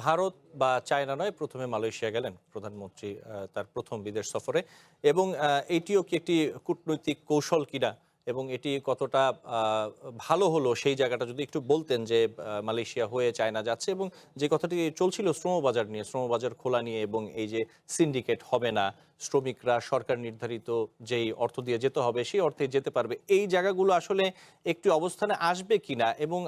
ভারত বা চায়না নয়, প্রথমে মালয়েশিয়া গেলেন প্রধানমন্ত্রী তার প্রথম বিদেশ সফরে। এবং এটিও কি একটি কূটনৈতিক কৌশল কিনা এবং এটি কতটা ভালো হলো সেই জায়গাটা যদি একটু বলতেন, যে মালয়েশিয়া হয়ে চায়না যাচ্ছে এবং যে কথাটি চলছিল শ্রমবাজার নিয়ে, শ্রমবাজার খোলা নিয়ে, এবং এই যে সিন্ডিকেট হবে না, শ্রমিকরা সরকার নির্ধারিত যেই অর্থ দিয়ে যেতে হবে সেই অর্থে যেতে পারবে, এই জায়গাগুলো আসলে একটি অবস্থানে আসবে কিনা, এবং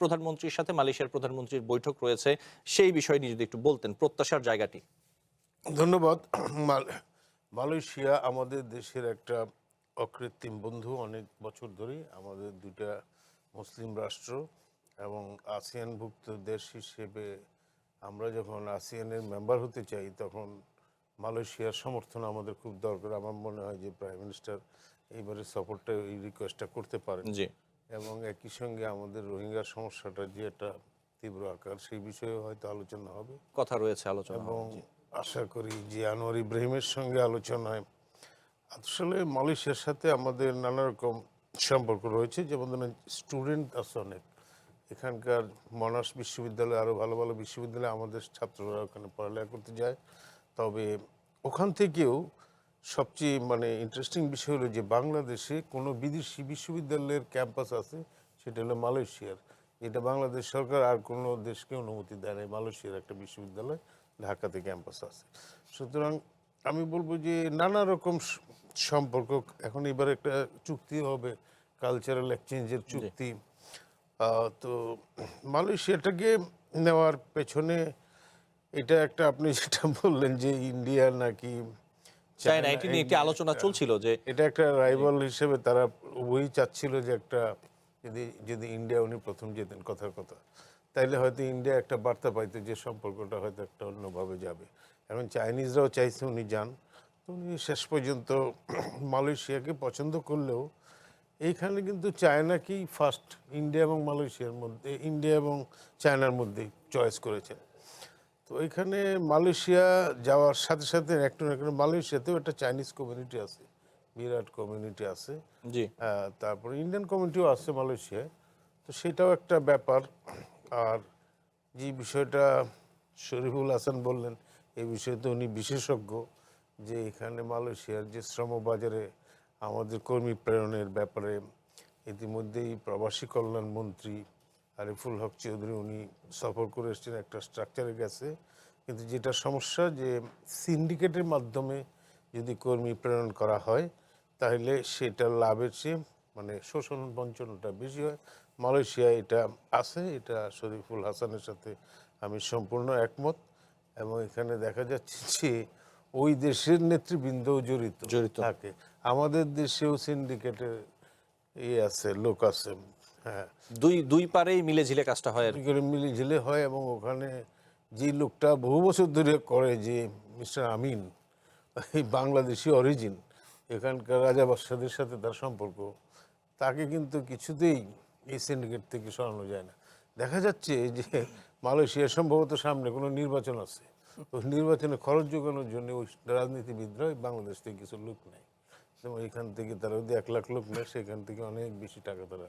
প্রধানমন্ত্রীর সাথে মালয়েশিয়ার প্রধানমন্ত্রীর বৈঠক রয়েছে, সেই বিষয় নিয়ে যদি একটু বলতেন প্রত্যাশার জায়গাটি। ধন্যবাদ। মালয়েশিয়া আমাদের দেশের একটা অকৃত্রিম বন্ধু। অনেক বছর ধরেই আমাদের দুইটা মুসলিম রাষ্ট্র এবং আসিয়ানভুক্ত দেশ হিসেবে আমরা যখন আসিয়ানের মেম্বার হতে চাই তখন মালয়েশিয়ার সমর্থন আমাদের খুব দরকার। আমার মনে হয় যে প্রাইম মিনিস্টার এইবারের সফরটা এই রিকোয়েস্টটা করতে পারেন। জি। এবং একই সঙ্গে আমাদের রোহিঙ্গা সমস্যাটা যে একটা তীব্র আকার, সেই বিষয়ে হয়তো আলোচনা হবে কথা রয়েছে, আলোচনা এবং হবে। জি। আশা করি যে আনোয়ার ইব্রাহিমের সঙ্গে আলোচনায় আসলে মালয়েশিয়ার সাথে আমাদের নানা রকম সম্পর্ক রয়েছে। যেমন ধরেন স্টুডেন্ট আছে অনেক, এখানকার মনাশ বিশ্ববিদ্যালয় আরও ভালো ভালো বিশ্ববিদ্যালয়ে আমাদের ছাত্ররা ওখানে পড়ালেখা করতে যায়। তবে ওখান থেকেও সবচেয়ে ইন্টারেস্টিং বিষয় হলো যে বাংলাদেশে কোনো বিদেশি বিশ্ববিদ্যালয়ের ক্যাম্পাস আছে, সেটা হলো মালয়েশিয়ার। এটা বাংলাদেশ সরকার আর কোনো দেশকে অনুমতি দেয় না। মালয়েশিয়ার একটা বিশ্ববিদ্যালয় ঢাকাতে ক্যাম্পাস আছে। সুতরাং আমি বলবো যে নানা রকম সম্পর্ক। এখন এবার একটা চুক্তি হবে, কালচারাল এক্সচেঞ্জের জি। চুক্তি। তো মালয়েশিয়াটাকে নেওয়ার পেছনে এটা একটা, আপনি যেটা বললেন যে ইন্ডিয়া নাকি চায়না, চায়না, এটি নিয়ে একটি আলোচনা চলছিল যে এটা একটা জি। রাইভাল হিসেবে তারা ওই চাচ্ছিল যে একটা, যদি যদি ইন্ডিয়া উনি প্রথম যেতেন কথার কথা, তাইলে হয়তো ইন্ডিয়া একটা বার্তা পাইতো যে সম্পর্কটা হয়তো একটা অন্যভাবে যাবে। এখন চাইনিজরাও চাইছে উনি যান। তো উনি শেষ পর্যন্ত মালয়েশিয়াকে পছন্দ করলেও এইখানে কিন্তু চায়নাকেই ফার্স্ট ইন্ডিয়া এবং মালয়েশিয়ার মধ্যে, ইন্ডিয়া এবং চায়নার মধ্যেই চয়েস করেছেন। তো এখানে মালয়েশিয়া যাওয়ার সাথে সাথে একটু না একটু মালয়েশিয়াতেও একটা চাইনিজ কমিউনিটি আছে, বিরাট কমিউনিটি আছে। জি। তারপরে ইন্ডিয়ান কমিউনিটিও আছে মালয়েশিয়ায়। তো সেটাও একটা ব্যাপার। আর যে বিষয়টা শরীফুল হাসান বললেন, এই বিষয়ে তো উনি বিশেষজ্ঞ, যে এখানে মালয়েশিয়ার যে শ্রমবাজারে আমাদের কর্মী প্রেরণের ব্যাপারে ইতিমধ্যেই প্রবাসী কল্যাণ মন্ত্রী আরিফুল হক চৌধুরী উনি সফর করে এসেছেন, একটা স্ট্রাকচারে গেছে। কিন্তু যেটা সমস্যা যে সিন্ডিকেটের মাধ্যমে যদি কর্মী প্রেরণ করা হয় তাহলে সেটা লাভের চেয়ে শোষণ বঞ্চনাটা বেশি হয়। মালয়েশিয়ায় এটা আছে, এটা শরীফুল হাসানের সাথে আমি সম্পূর্ণ একমত। এবং এখানে দেখা যাচ্ছে যে ওই দেশের নেতৃবৃন্দও জড়িত জড়িত। থাকে। আমাদের দেশেও সিন্ডিকেটের আছে, লোক আছে। হ্যাঁ, দুই দুই পারেই মিলে ঝিলে কাজটা হয় আর কি কি। করে মিলিঝিলে হয়। এবং ওখানে যে লোকটা বহু বছর ধরে করে, যে মিস্টার আমিন, এই বাংলাদেশি অরিজিন, এখানকার রাজা বাদশাদের সাথে তার সম্পর্ক, তাকে কিন্তু কিছুতেই এই সিন্ডিকেট থেকে সরানো যায় না। দেখা যাচ্ছে যে মালয়েশিয়া সম্ভবত সামনে কোনো নির্বাচন আছে, ওই নির্বাচনে খরচ যোগানোর জন্য ওই রাজনীতিবিদরা ওই বাংলাদেশ থেকে কিছু লোক নেয়। যেমন এখান থেকে তারা যদি 1 লাখ লোক নেয়, সেখান থেকে অনেক বেশি টাকা তারা।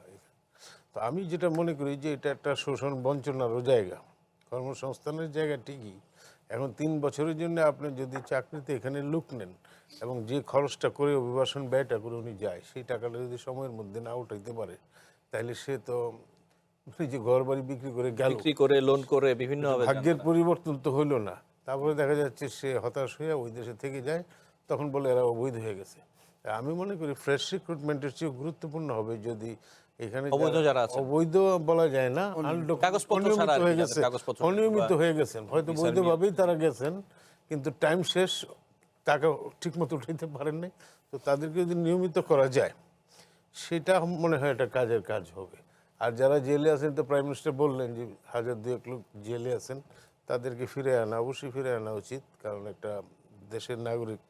তো আমি যেটা মনে করি যে এটা একটা শোষণ বঞ্চনারও জায়গা, কর্মসংস্থানের জায়গা ঠিকই। এখন 3 বছরের জন্য আপনি যদি চাকরিতে এখানে লোক নেন এবং যে খরচটা করে অভিবাসন ব্যয়টা করে উনি যায়, সেই টাকাটা যদি সময়ের মধ্যে না উঠাইতে পারে, তাহলে সে তো যে ঘর বাড়ি বিক্রি করে গেল, বিক্রি করে, লোন করে বিভিন্নভাবে যান ভাগ্যের তারা। পরিবর্তন তো হইল না। তারপরে দেখা যাচ্ছে সে হতাশ হয়ে ওই দেশে থেকে যায়, তখন বলে এরা অবৈধ হয়ে গেছে। আমি মনে করি ফ্রেশ রিক্রুটমেন্টের চেয়ে গুরুত্বপূর্ণ হবে যদি এখানে অবৈধ যারা আছেন, অবৈধ বলা যায় না, কাগজপত্র ছাড়া অনিয়মিত আর কি, হয়ে যাদের গেছে, কাগজপত্র নেই বা অনিয়মিত হয়ে গেছেন, হয়তো ভিসার নিয়ম। বৈধভাবেই তারা গেছেন কিন্তু টাইম শেষ, টাকা ঠিকমতো উঠাইতে পারেন নাই। তো তাদেরকে যদি নিয়মিত করা যায়, সেটা মনে হয় একটা কাজের কাজ হবে। আর যারা জেলে আছেন, তো প্রাইম মিনিস্টার বললেন যে 1000-2 লোক জেলে আছেন, তাদেরকে ফিরে আনা, অবশ্যই ফিরে আনা উচিত। কারণ একটা দেশের নাগরিক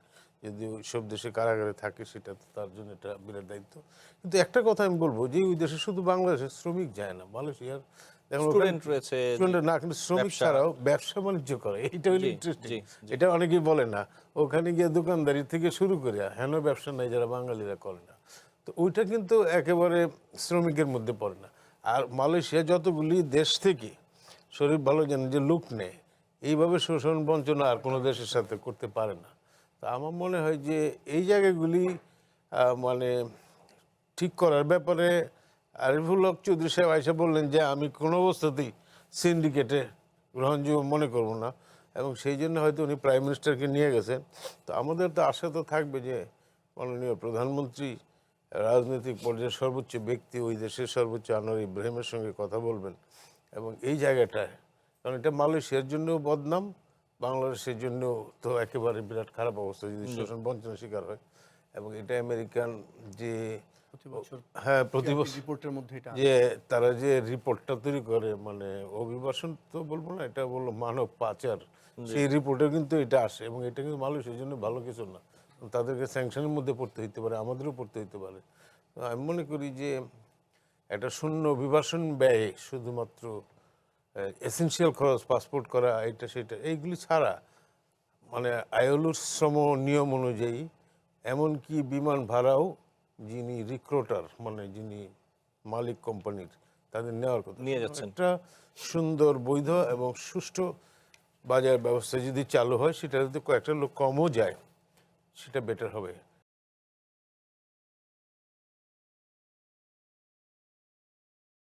যদি সব দেশে কারাগারে থাকে, সেটা তো তার জন্য একটা বিরাট দায়িত্ব। কিন্তু একটা কথা আমি বলবো যে ওই দেশে শুধু বাংলাদেশের শ্রমিক যায় না, মালয়েশিয়ার দেখুন ওখানে স্টুডেন্ট রয়েছে, স্টুডেন্ট না, কিন্তু শ্রমিক ব্যবসা। ছাড়াও ব্যবসা বাণিজ্য করে, এইটা হলো জি। ইন্টারেস্টিং। জি। জি। এটা অনেকেই বলে না। ওখানে গিয়ে দোকানদারি থেকে শুরু করে হেন ব্যবসা নাই যারা বাঙালিরা করে না। তো ওইটা কিন্তু একেবারে শ্রমিকের মধ্যে পড়ে না। আর মালয়েশিয়া যতগুলি দেশ থেকে শরীফ ভালো জানেন যে লুক নেয়, এইভাবে শোষণ বঞ্চনা আর কোনো দেশের সাথে করতে পারে না। তা আমার মনে হয় যে এই জায়গাগুলি মানে ঠিক করার ব্যাপারে আরিফুল হক চৌধুরী সাহেব আইসা বললেন যে আমি কোনো অবস্থাতেই সিন্ডিকেটে গ্রহণযোগ্য মনে করব না, এবং সেই জন্য হয়তো উনি প্রাইম মিনিস্টারকে নিয়ে গেছেন। তো আমাদের তো আশা তো থাকবে যে মাননীয় প্রধানমন্ত্রী রাজনৈতিক পর্যায়ের সর্বোচ্চ ব্যক্তি, ওই দেশের সর্বোচ্চ আনোয়ার ইব্রাহিমের সঙ্গে কথা বলবেন, এবং এই জায়গাটায়, কারণ এটা মালয়েশিয়ার জন্যও বদনাম, বাংলাদেশের জন্য তো একেবারে বিরাট খারাপ অবস্থা যদি শোষণ বঞ্চনার শিকার হয়। এবং এটা আমেরিকান যে হ্যাঁ প্রতি বছর রিপোর্টের মধ্যে এটা যে তারা যে রিপোর্টটা তৈরি করে, মানে অভিবাসন তো বলবো না, এটা বললো মানব পাচার, সেই রিপোর্টে কিন্তু এটা আসে, এবং এটা কিন্তু মানুষের জন্য ভালো কিছু না। তাদেরকে স্যাংশনের মধ্যে পড়তে হইতে পারে, আমাদেরও পড়তে হইতে পারে। তো আমি মনে করি যে একটা শূন্য অভিবাসন ব্যয় শুধুমাত্র এসেনশিয়াল খরচ, পাসপোর্ট করা, এটা সেটা, এইগুলি ছাড়া মানে আইএলওর শ্রম নিয়ম অনুযায়ী এমনকি বিমান ভাড়াও যিনি রিক্রুটার, মানে যিনি মালিক কোম্পানির, তাদের নেওয়ার কথা নিয়ে যাচ্ছেন। একটা সুন্দর বৈধ এবং সুষ্ঠু বাজার ব্যবস্থা যদি চালু হয়, সেটা যদি কয়েকটা লোক কমও যায়, সেটা বেটার হবে।